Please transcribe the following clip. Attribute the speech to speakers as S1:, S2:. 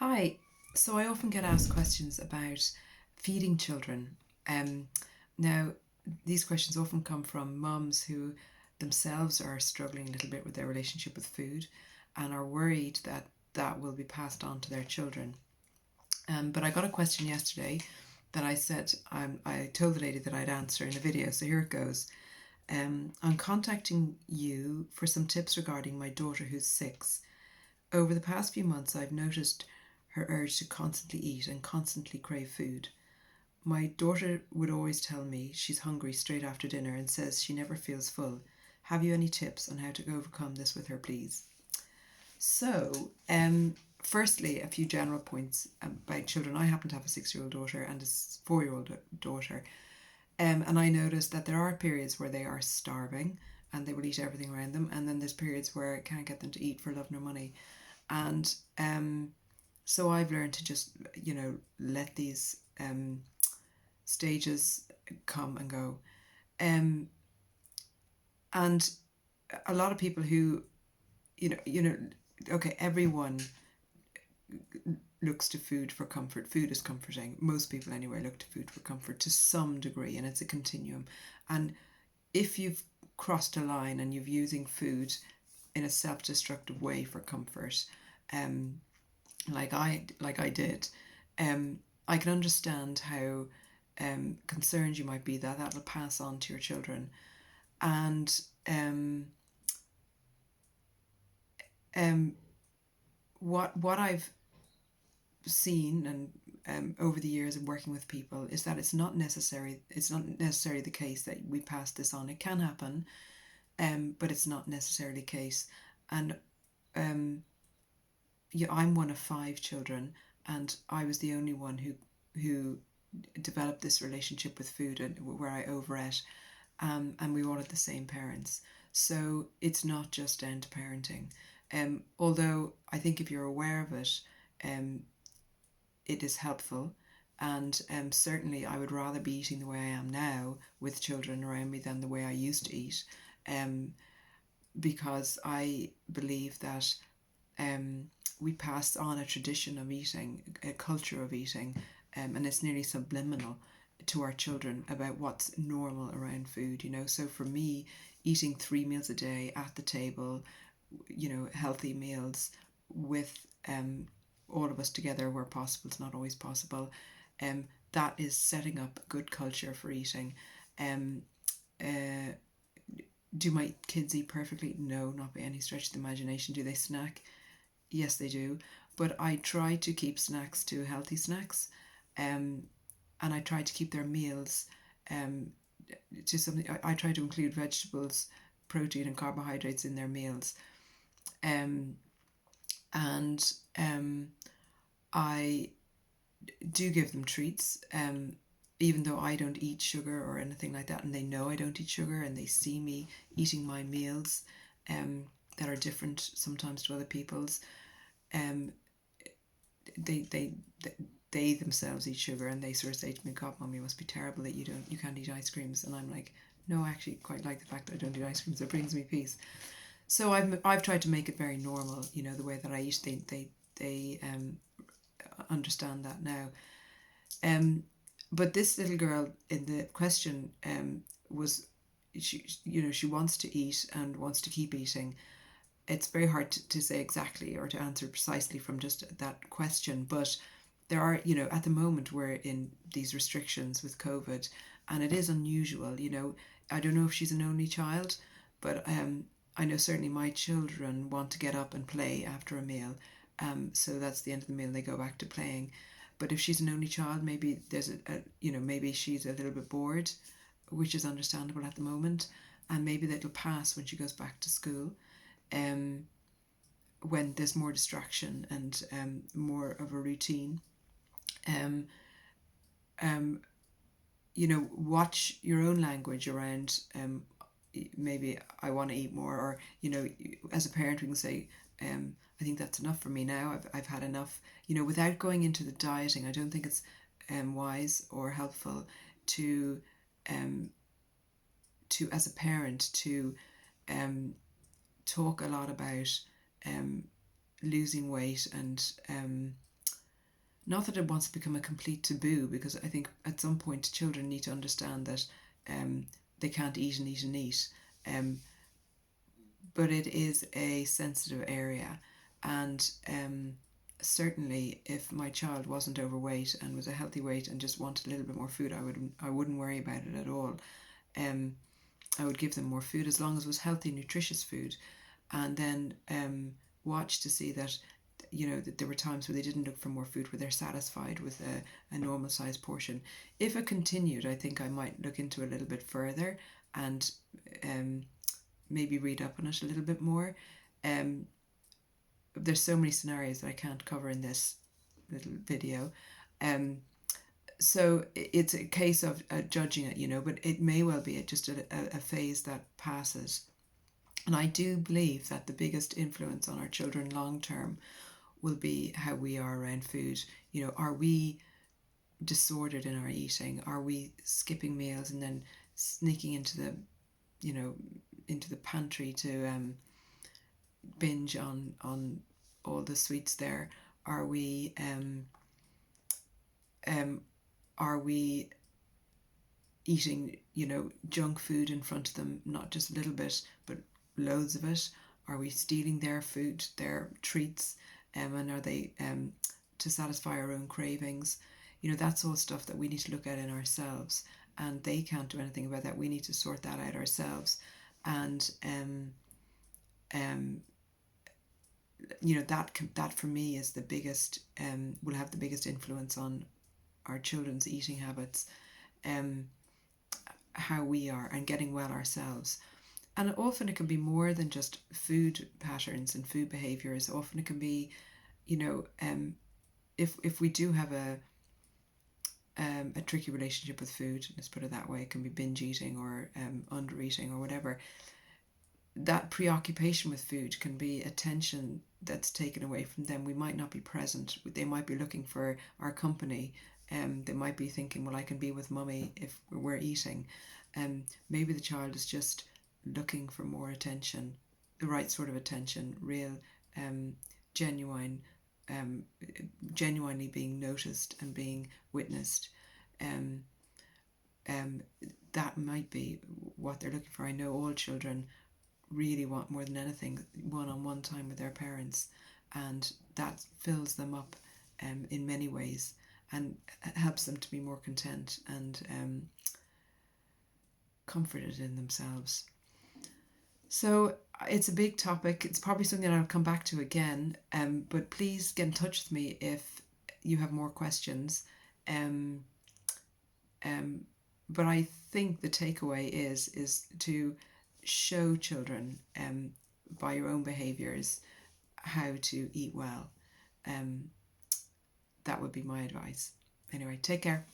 S1: Hi. So I often get asked questions about feeding children. Um, Now, these questions often come from mums who themselves are struggling a little bit with their relationship with food and are worried that that will be passed on to their children. But I got a question yesterday that I told the lady that I'd answer in a video, so here it goes. I'm contacting you for some tips regarding my daughter who's 6. Over the past few months, I've noticed her urge to constantly eat and constantly crave food. My daughter would always tell me she's hungry straight after dinner and says she never feels full. Have you any tips on how to overcome this with her, please? So, firstly, a few general points about children. I happen to have a 6-year-old daughter and a 4-year-old daughter, and I noticed that there are periods where they are starving and they will eat everything around them, and then there's periods where I can't get them to eat for love nor money. And so I've learned to just, let these stages come and go. Um, and a lot of people who, okay, everyone looks to food for comfort. Food is comforting. Most people, anyway, look to food for comfort to some degree, and it's a continuum. And if you've crossed a line and you're using food in a self-destructive way for comfort, um, like I did, I can understand how concerned you might be that that'll pass on to your children. And um, what I've seen and over the years of working with people is that it's not necessary. It's not necessarily the case that we pass this on. It can happen, but it's not necessarily the case. And um, yeah, I'm one of 5 children, and I was the only one who developed this relationship with food and where I overate, and we all had the same parents. So it's not just down to parenting. Although I think if you're aware of it, um, it is helpful. And certainly, I would rather be eating the way I am now with children around me than the way I used to eat, um, because I believe that we pass on a tradition of eating, a culture of eating, and it's nearly subliminal to our children about what's normal around food. So for me, eating 3 meals a day at the table, healthy meals with all of us together where possible, it's not always possible. That is setting up good culture for eating. Um, uh, do my kids eat perfectly? No, not by any stretch of the imagination. Do they snack? Yes, they do. But I try to keep snacks to healthy snacks, um, and I try to keep their meals um, to something. I try to include vegetables, protein, and carbohydrates in their meals. Um, and I do give them treats, even though I don't eat sugar or anything like that, and they know I don't eat sugar, and they see me eating my meals um, that are different sometimes to other people's. Um, they they they themselves eat sugar, and they sort of say to me, "God, mum, you must be terrible that you can't eat ice creams." And I'm like, "No, I actually quite like the fact that I don't eat ice creams. It brings me peace." So I've tried to make it very normal, the way that I eat. They understand that now. Um, but this little girl in the question was she wants to eat and wants to keep eating. It's very hard to say exactly or to answer precisely from just that question, but there are, at the moment we're in these restrictions with COVID, and it is unusual. I don't know if she's an only child, but I know certainly my children want to get up and play after a meal. So that's the end of the meal, they go back to playing. But if she's an only child, maybe there's maybe she's a little bit bored, which is understandable at the moment, and maybe that'll pass when she goes back to school. Um, when there's more distraction and more of a routine. Um, um, watch your own language around maybe I want to eat more, or as a parent we can say, I think that's enough for me now. I've had enough. Without going into the dieting, I don't think it's wise or helpful to um, as a parent to um, talk a lot about um, losing weight and not that it wants to become a complete taboo, because I think at some point children need to understand that they can't eat and eat and eat. Um, but it is a sensitive area, and certainly if my child wasn't overweight and was a healthy weight and just wanted a little bit more food, I wouldn't worry about it at all. Um, I would give them more food as long as it was healthy, nutritious food, and then watch to see that that there were times where they didn't look for more food, where they're satisfied with a normal sized portion. If it continued, I think I might look into it a little bit further and um, maybe read up on it a little bit more. Um, there's so many scenarios that I can't cover in this little video. Um, so it's a case of judging it, but it may well be just a phase that passes. And I do believe that the biggest influence on our children long term will be how we are around food. Are we disordered in our eating? Are we skipping meals and then sneaking into the pantry to binge on all the sweets there? Are we um, are we eating junk food in front of them, not just a little bit but loads of it? Are we stealing their food, their treats, and are they to satisfy our own cravings? That's all stuff that we need to look at in ourselves, and they can't do anything about that. We need to sort that out ourselves. And that for me is the biggest, will have the biggest influence on our children's eating habits, how we are, and getting well ourselves. And often it can be more than just food patterns and food behaviours. Often it can be, if we do have a tricky relationship with food, let's put it that way, it can be binge eating or under eating or whatever. That preoccupation with food can be attention that's taken away from them. We might not be present. They might be looking for our company. They might be thinking, well, I can be with mummy if we're eating. Maybe the child is just looking for more attention, the right sort of attention, real, genuine, genuinely being noticed and being witnessed. Um, that might be what they're looking for. I know all children really want, more than anything, one-on-one time with their parents, and that fills them up in many ways and helps them to be more content and comforted in themselves. So it's a big topic. It's probably something that I'll come back to again, but please get in touch with me if you have more questions. But I think the takeaway is to show children by your own behaviours how to eat well. That would be my advice. Anyway, take care.